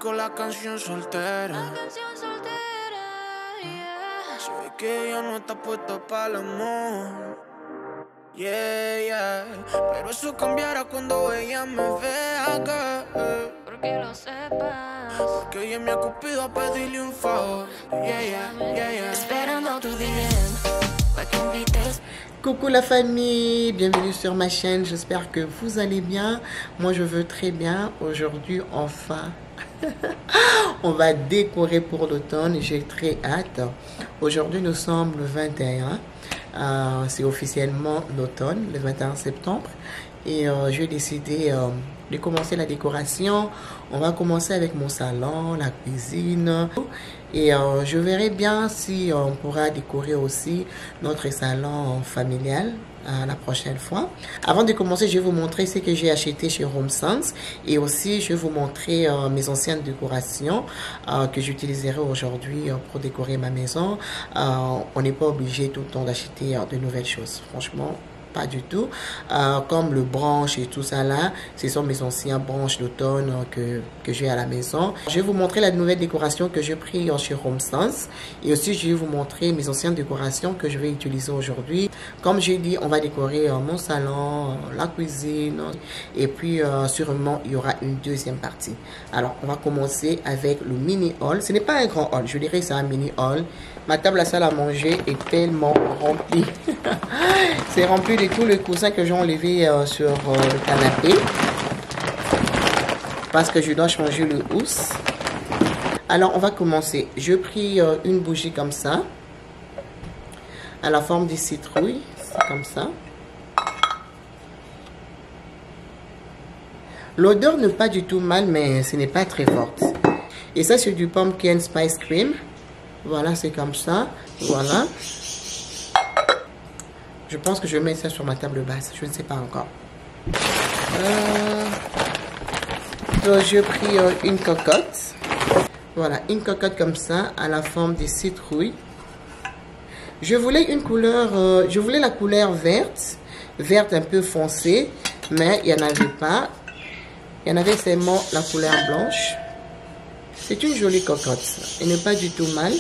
dedico la canción soltera. Se ve que ella no está puesta para el amor. Yeah, yeah. Pero eso cambiará cuando ella me vea, girl. Porque lo sepas. Porque ella me ha cupido a pedirle un favor. Yeah, yeah, yeah, yeah. Esperando tu DM pa' que invites. Coucou la famille, bienvenue sur ma chaîne, j'espère que vous allez bien. Moi je veux très bien. Aujourd'hui enfin, on va décorer pour l'automne, j'ai très hâte. Aujourd'hui nous sommes le 21, c'est officiellement l'automne, le 21 septembre. Et j'ai décidé de commencer la décoration. On va commencer avec mon salon, la cuisine. Et je verrai bien si on pourra décorer aussi notre salon familial la prochaine fois. Avant de commencer, je vais vous montrer ce que j'ai acheté chez HomeSense. Et aussi, je vais vous montrer mes anciennes décorations que j'utiliserai aujourd'hui pour décorer ma maison. On n'est pas obligé tout le temps d'acheter de nouvelles choses. Franchement, pas du tout. Comme le branche et tout ça là, ce sont mes anciens branches d'automne que j'ai à la maison. Je vais vous montrer la nouvelle décoration que j'ai pris chez HomeSense. Et aussi, je vais vous montrer mes anciennes décorations que je vais utiliser aujourd'hui. Comme j'ai dit, on va décorer mon salon, la cuisine. Et puis, sûrement, il y aura une deuxième partie. Alors, on va commencer avec le mini hall. Ce n'est pas un grand hall, je dirais que c'est un mini hall. Ma table à salle à manger est tellement remplie. C'est rempli de tous les coussins que j'ai enlevés sur le canapé. Parce que je dois changer le housse. Alors, on va commencer. Je pris une bougie comme ça. À la forme de citrouille. C'est comme ça. L'odeur n'est pas du tout mal, mais ce n'est pas très forte. Et ça, c'est du pumpkin spice cream. Voilà, c'est comme ça. Voilà. Je pense que je vais mettre ça sur ma table basse. Je ne sais pas encore. Donc, j'ai pris une cocotte. Voilà, une cocotte comme ça, à la forme de citrouille. Je voulais une couleur, je voulais la couleur verte. Verte un peu foncée, mais il n'y en avait pas. Il y en avait seulement la couleur blanche. C'est une jolie cocotte. Elle n'est pas du tout mal.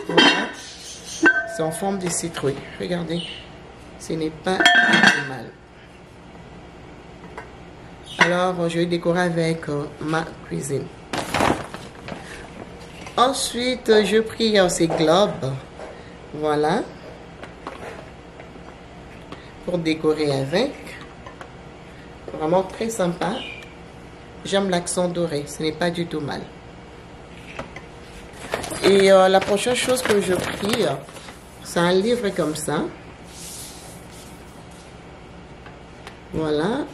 Voilà. C'est en forme de citrouille. Regardez. Ce n'est pas du tout mal. Alors, je vais décorer avec ma cuisine. Ensuite, je pris ces globes. Voilà. Pour décorer avec. Vraiment très sympa. J'aime l'accent doré, ce n'est pas du tout mal. Et la prochaine chose que je pris, c'est un livre comme ça. Voilà.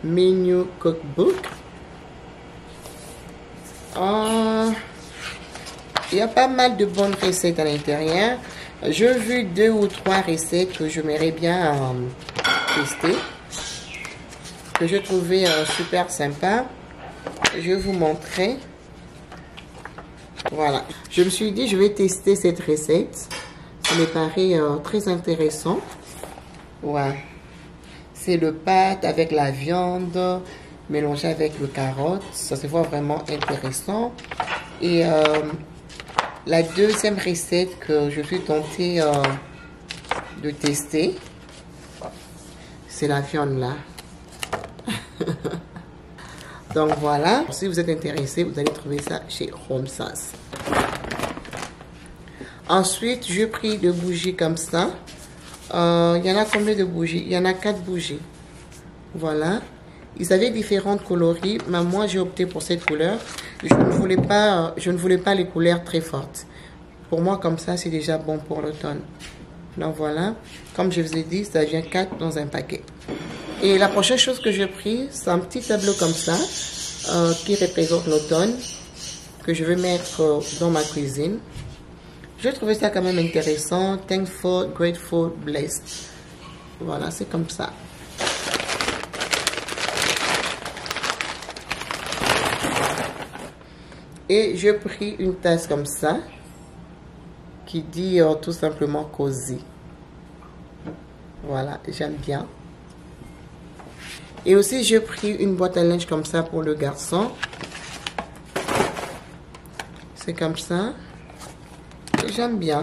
Menu cookbook. Il y a pas mal de bonnes recettes à l'intérieur. J'ai vu 2 ou 3 recettes que j'aimerais bien tester. Que je trouvais super sympa. Je vais vous montrer. Voilà. Je me suis dit, je vais tester cette recette. Ça me paraît très intéressant. Ouais. C'est le pâte avec la viande mélangée avec le carotte. Ça se voit vraiment intéressant. Et la deuxième recette que je suis tentée de tester, c'est la viande là. Donc voilà, si vous êtes intéressé, vous allez trouver ça chez HomeSense. Ensuite, j'ai pris 2 bougies comme ça. Il y en a combien de bougies? Il y en a 4 bougies. Voilà. Ils avaient différentes coloris, mais moi j'ai opté pour cette couleur. Je ne voulais pas les couleurs très fortes. Pour moi, comme ça, c'est déjà bon pour l'automne. Donc voilà, comme je vous ai dit, ça vient 4 dans un paquet. Et la prochaine chose que j'ai pris, c'est un petit tableau comme ça, qui représente l'automne, que je vais mettre dans ma cuisine. Je trouvais ça quand même intéressant. Thankful, grateful, blessed. Voilà, c'est comme ça. Et j'ai pris une tasse comme ça, qui dit tout simplement cosy. Voilà, j'aime bien. Et aussi, j'ai pris une boîte à linge comme ça pour le garçon. C'est comme ça. J'aime bien.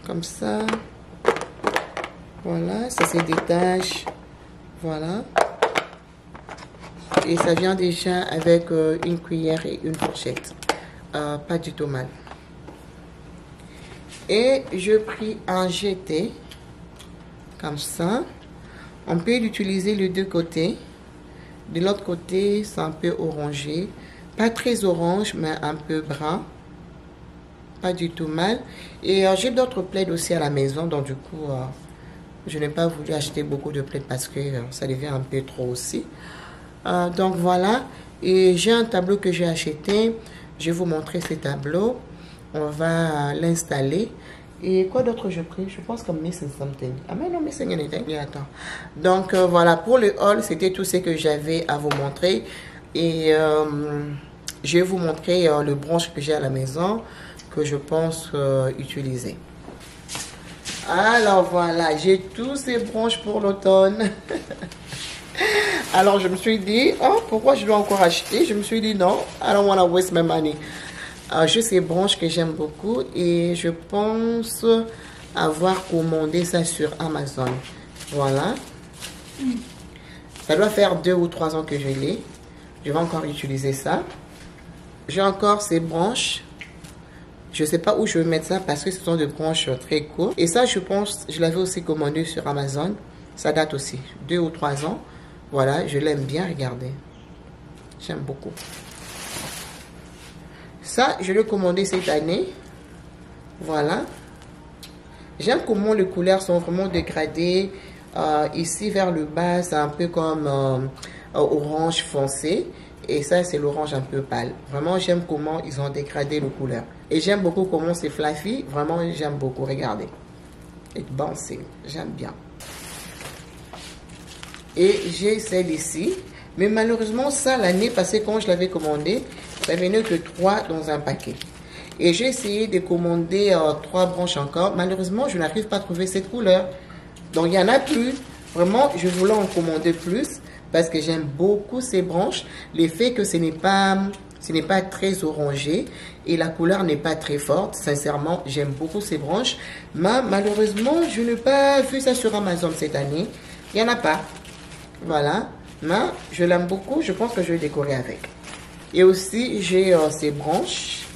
Comme ça. Voilà, ça se détache. Voilà. Et ça vient déjà avec une cuillère et une fourchette. Pas du tout mal. Et je pris un jeté. Comme ça. On peut l'utiliser les deux côtés. De l'autre côté, c'est un peu orangé. Pas très orange, mais un peu brun. Pas du tout mal. Et j'ai d'autres plaids aussi à la maison. Donc du coup, je n'ai pas voulu acheter beaucoup de plaids parce que ça devient un peu trop aussi. Donc voilà. Et j'ai un tableau que j'ai acheté. Je vais vous montrer ce tableau. On va l'installer. Et quoi d'autre je pris? Je pense que missing something. Ah mais non, missing anything. Attends. Donc voilà, pour le haul, c'était tout ce que j'avais à vous montrer. Et je vais vous montrer le branche que j'ai à la maison, que je pense utiliser. Alors voilà, j'ai tous ces branches pour l'automne. Alors je me suis dit, oh, pourquoi je dois encore acheter? Je me suis dit non, I don't want to waste my money. J'ai ces branches que j'aime beaucoup et je pense avoir commandé ça sur Amazon. Voilà. Ça doit faire 2 ou 3 ans que je l'ai. Je vais encore utiliser ça. J'ai encore ces branches. Je ne sais pas où je vais mettre ça parce que ce sont des branches très courtes. Et ça, je pense, je l'avais aussi commandé sur Amazon. Ça date aussi 2 ou 3 ans. Voilà, je l'aime bien, regardez. J'aime beaucoup. Ça, je l'ai commandé cette année. Voilà. J'aime comment les couleurs sont vraiment dégradées. Ici, vers le bas, c'est un peu comme orange foncé. Et ça, c'est l'orange un peu pâle. Vraiment, j'aime comment ils ont dégradé les couleurs. Et j'aime beaucoup comment c'est fluffy. Vraiment, j'aime beaucoup. Regardez. It's bouncing. J'aime bien. Et j'ai celle ici. Mais malheureusement, ça, l'année passée, quand je l'avais commandé, ça venait que 3 dans un paquet. Et j'ai essayé de commander 3 branches encore. Malheureusement, je n'arrive pas à trouver cette couleur. Donc, il n'y en a plus. Vraiment, je voulais en commander plus parce que j'aime beaucoup ces branches. L'effet que ce n'est pas très orangé et la couleur n'est pas très forte. Sincèrement, j'aime beaucoup ces branches. Mais malheureusement, je n'ai pas vu ça sur Amazon cette année. Il n'y en a pas. Voilà. Mais je l'aime beaucoup. Je pense que je vais décorer avec. Et aussi, j'ai ces branches.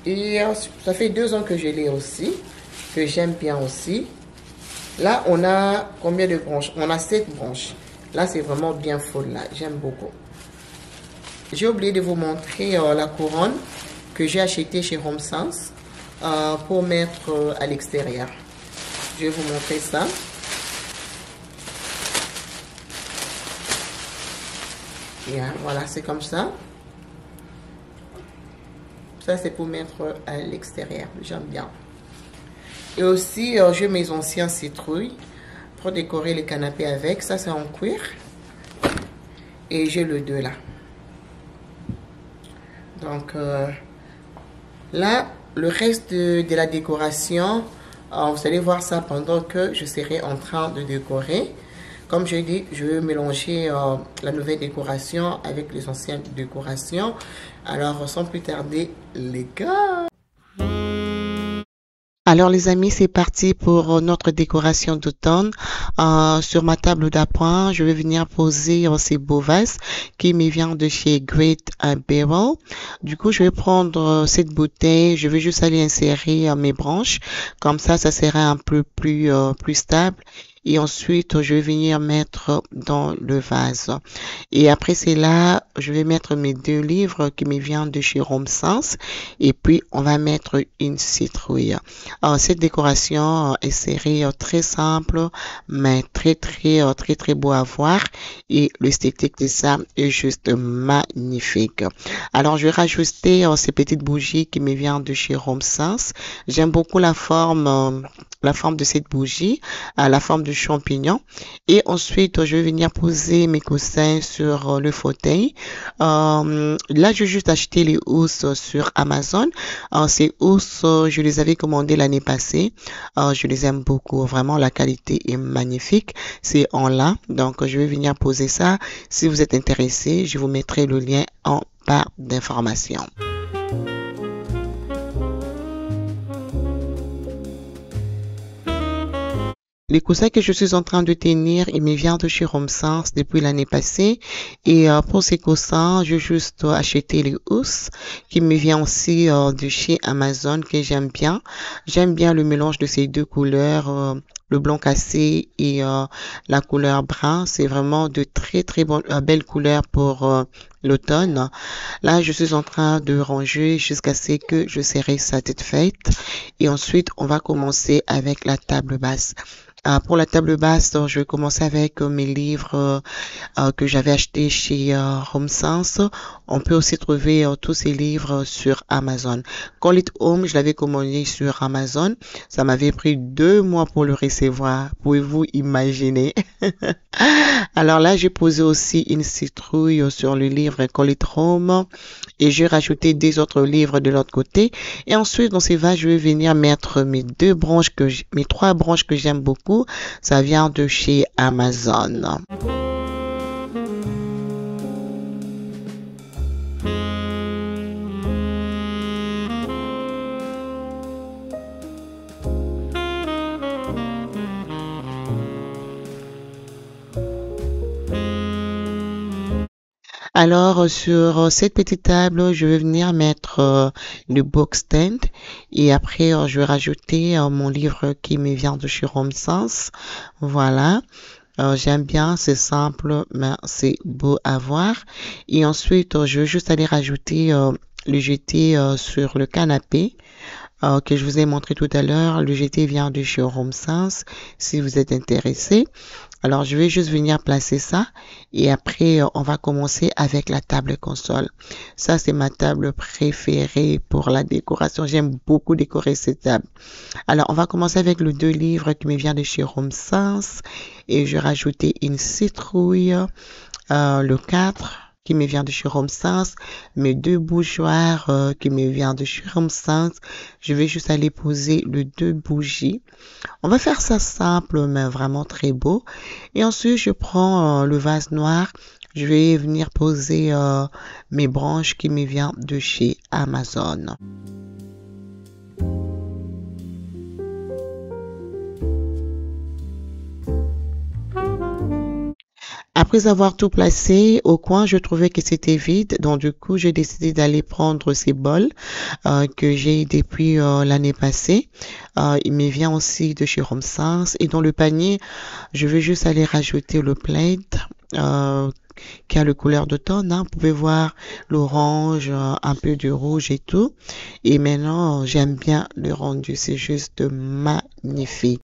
Et ça fait 2 ans que je l'ai aussi. Que j'aime bien aussi. Là, on a combien de branches? On a 7 branches. Là, c'est vraiment bien full là. J'aime beaucoup. J'ai oublié de vous montrer la couronne que j'ai achetée chez Home Sense pour mettre à l'extérieur. Je vais vous montrer ça. Bien, voilà, c'est comme ça. Ça, c'est pour mettre à l'extérieur. J'aime bien. Et aussi, j'ai mes anciens citrouilles pour décorer les canapés avec. Ça, c'est en cuir. Et j'ai le 2 là. Donc, là, le reste de la décoration, vous allez voir ça pendant que je serai en train de décorer. Comme je dis, je vais mélanger la nouvelle décoration avec les anciennes décorations. Alors, sans plus tarder, les gars. Alors les amis, c'est parti pour notre décoration d'automne. Sur ma table d'appoint, je vais venir poser ces beaux vases qui me viennent de chez Great Barrel. Du coup, je vais prendre cette bouteille, je vais juste aller insérer mes branches. Comme ça sera un peu plus stable. Et ensuite, je vais venir mettre dans le vase. Et après cela, je vais mettre mes 2 livres qui me viennent de chez Home Sense. Et puis, on va mettre une citrouille. Alors, cette décoration est serrée très simple, mais très beau à voir. Et l'esthétique de ça est juste magnifique. Alors, je vais rajouter ces petites bougies qui me viennent de chez Home Sense. J'aime beaucoup la forme de cette bougie, la forme de champignons. Et ensuite, je vais venir poser mes coussins sur le fauteuil. Là, j'ai juste acheté les housses sur Amazon. Ces housses, je les avais commandées l'année passée. Je les aime beaucoup. Vraiment, la qualité est magnifique. C'est en lin. Donc, je vais venir poser ça. Si vous êtes intéressé, je vous mettrai le lien en barre d'information. Les coussins que je suis en train de tenir, ils me viennent de chez Romsens depuis l'année passée. Et pour ces coussins, j'ai juste acheté les housses qui me viennent aussi de chez Amazon que j'aime bien. J'aime bien le mélange de ces deux couleurs, le blanc cassé et la couleur brun. C'est vraiment de très très belles couleurs pour l'automne. Là, je suis en train de ranger jusqu'à ce que je serai satisfaite. Et ensuite, on va commencer avec la table basse. Pour la table basse, je vais commencer avec mes livres que j'avais achetés chez HomeSense. On peut aussi trouver tous ces livres sur Amazon. Call It Home, je l'avais commandé sur Amazon. Ça m'avait pris 2 mois pour le recevoir. Pouvez-vous imaginer? Alors là, j'ai posé aussi une citrouille sur le livre Call It Home et j'ai rajouté 2 autres livres de l'autre côté. Et ensuite, dans ces vases, je vais venir mettre mes 3 branches que j'aime beaucoup. Ça vient de chez Amazon. Alors, sur cette petite table, je vais venir mettre le box stand et après, je vais rajouter mon livre qui me vient de chez HomeSense. Voilà. J'aime bien, c'est simple, mais c'est beau à voir. Et ensuite, je vais juste aller rajouter le jeté sur le canapé. Que je vous ai montré tout à l'heure. Le jeté vient de chez HomeSense si vous êtes intéressé. Alors, je vais juste venir placer ça et après, on va commencer avec la table console. Ça, c'est ma table préférée pour la décoration. J'aime beaucoup décorer cette table. Alors, on va commencer avec le 2 livres qui me vient de chez HomeSense et je vais rajouter une citrouille, le 4 qui me vient de chez HomeSense, mes 2 bougeoirs qui me viennent de chez HomeSense. Je vais juste aller poser les 2 bougies. On va faire ça simple, mais vraiment très beau. Et ensuite, je prends le vase noir. Je vais venir poser mes branches qui me viennent de chez Amazon. Après avoir tout placé au coin, je trouvais que c'était vide. Donc, du coup, j'ai décidé d'aller prendre ces bols que j'ai depuis l'année passée. Il me vient aussi de chez HomeSense. Et dans le panier, je vais juste aller rajouter le plate qui a le couleur d'automne. Vous pouvez voir l'orange, un peu de rouge et tout. Et maintenant, j'aime bien le rendu. C'est juste magnifique.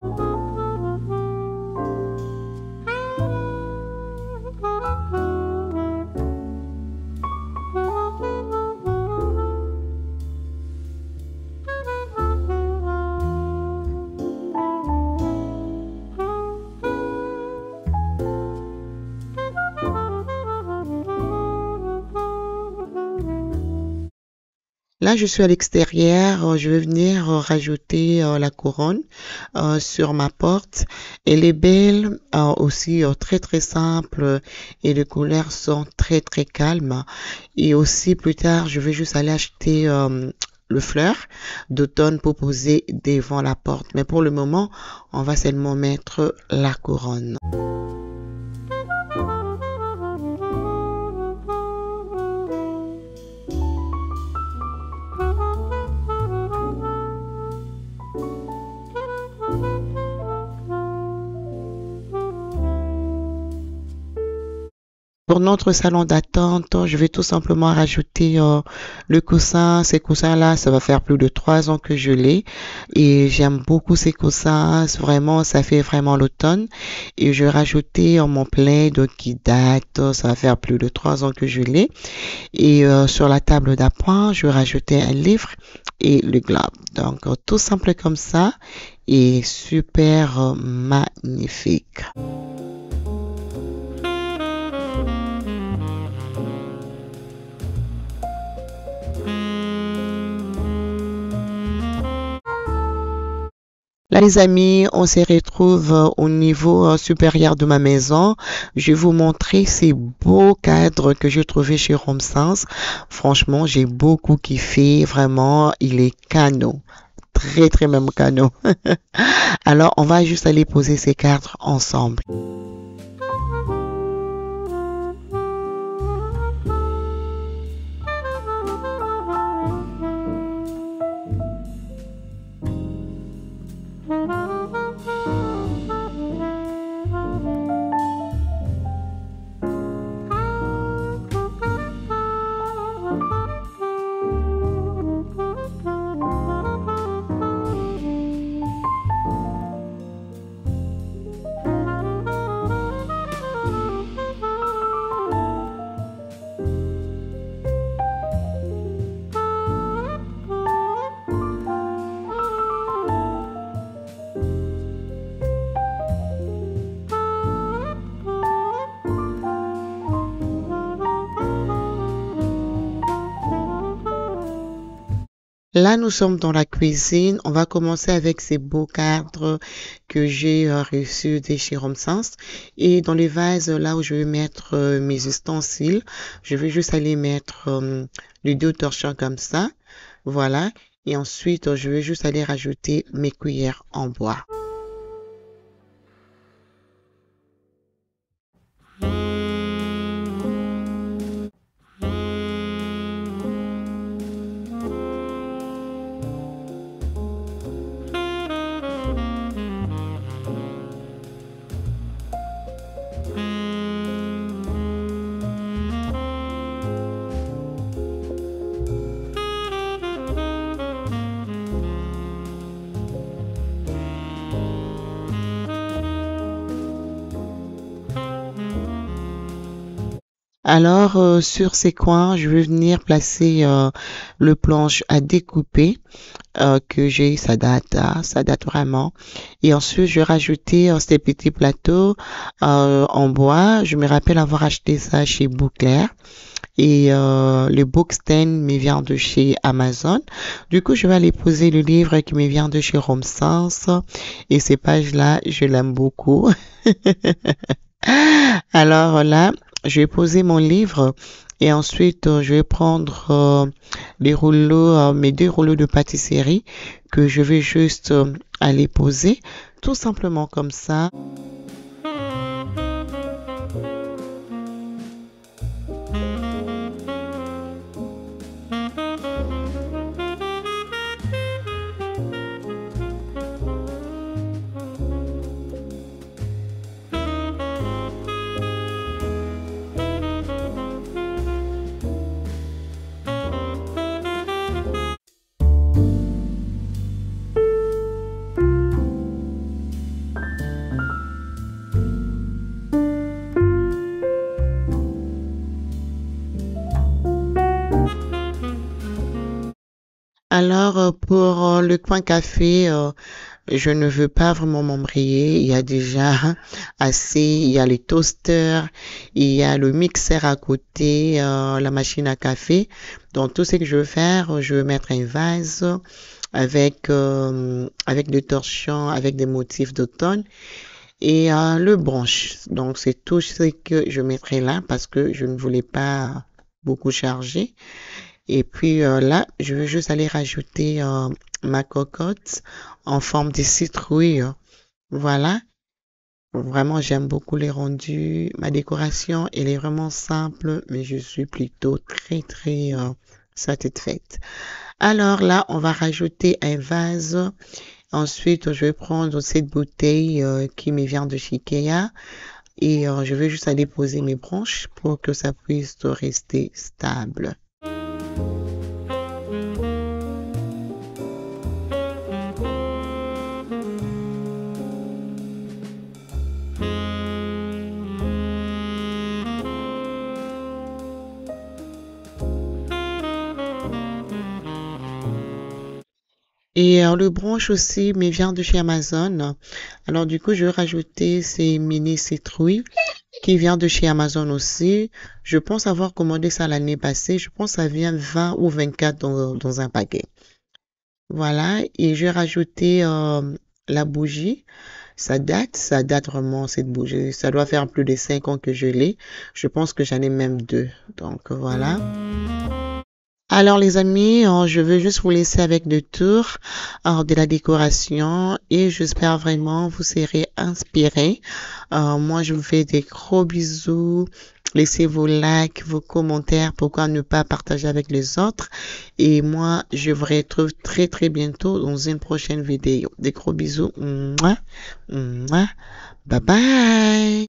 Là, je suis à l'extérieur. Je vais venir rajouter la couronne sur ma porte. Elle est belle, aussi très très simple et les couleurs sont très très calmes. Et aussi plus tard, je vais juste aller acheter le fleur d'automne pour poser devant la porte. Mais pour le moment, on va seulement mettre la couronne. Pour notre salon d'attente, je vais tout simplement rajouter le coussin. Ces coussins-là, ça va faire plus de 3 ans que je l'ai et j'aime beaucoup ces coussins. Vraiment, ça fait vraiment l'automne. Et je vais rajouter mon plaid qui date, ça va faire plus de 3 ans que je l'ai. Et sur la table d'appoint, je vais rajouter un livre et le globe. Donc, tout simple comme ça et super magnifique. Là, les amis, on se retrouve au niveau supérieur de ma maison. Je vais vous montrer ces beaux cadres que j'ai trouvés chez Romsense. Franchement, j'ai beaucoup kiffé. Vraiment, il est canon. Très, très même canon. Alors, on va juste aller poser ces cadres ensemble. Là, nous sommes dans la cuisine. On va commencer avec ces beaux cadres que j'ai reçus de chez Romsense. Et dans les vases, là où je vais mettre mes ustensiles, je vais juste aller mettre les 2 torchons comme ça. Voilà. Et ensuite, je vais juste aller rajouter mes cuillères en bois. Alors, sur ces coins, je vais venir placer le planche à découper que j'ai, ça date vraiment. Et ensuite, je vais rajouter ces petits plateaux en bois. Je me rappelle avoir acheté ça chez Bouclair. Et le bookstand me vient de chez Amazon. Du coup, je vais aller poser le livre qui me vient de chez Romsense. Et ces pages-là, je l'aime beaucoup. Alors là, je vais poser mon livre et ensuite je vais prendre les rouleaux, mes 2 rouleaux de pâtisserie que je vais juste aller poser tout simplement comme ça. Alors, pour le coin café, je ne veux pas vraiment m'embrayer. Il y a déjà assez. Il y a les toasters, il y a le mixeur à côté, la machine à café. Donc, tout ce que je veux faire, je veux mettre un vase avec des torchons, avec des motifs d'automne et le branche. Donc, c'est tout ce que je mettrai là parce que je ne voulais pas beaucoup charger. Et puis là, je vais juste aller rajouter ma cocotte en forme de citrouille. Voilà. Vraiment, j'aime beaucoup les rendus. Ma décoration, elle est vraiment simple, mais je suis plutôt très, très satisfaite. Alors là, on va rajouter un vase. Ensuite, je vais prendre cette bouteille qui me vient de chez Ikea Et je vais juste aller poser mes branches pour que ça puisse rester stable. Et le branche aussi me vient de chez Amazon. Alors du coup, je vais rajouter ces mini citrouilles qui vient de chez Amazon aussi. Je pense avoir commandé ça l'année passée. Je pense que ça vient 20 ou 24 dans un paquet. Voilà, et je vais rajouter la bougie. Ça date vraiment cette bougie. Ça doit faire plus de 5 ans que je l'ai. Je pense que j'en ai même 2. Donc voilà. Alors les amis, je veux juste vous laisser avec le tour de la décoration et j'espère vraiment vous serez inspirés. Moi, je vous fais des gros bisous. Laissez vos likes, vos commentaires, pourquoi ne pas partager avec les autres. Et moi, je vous retrouve très très bientôt dans une prochaine vidéo. Des gros bisous. Mouah, mouah. Bye bye.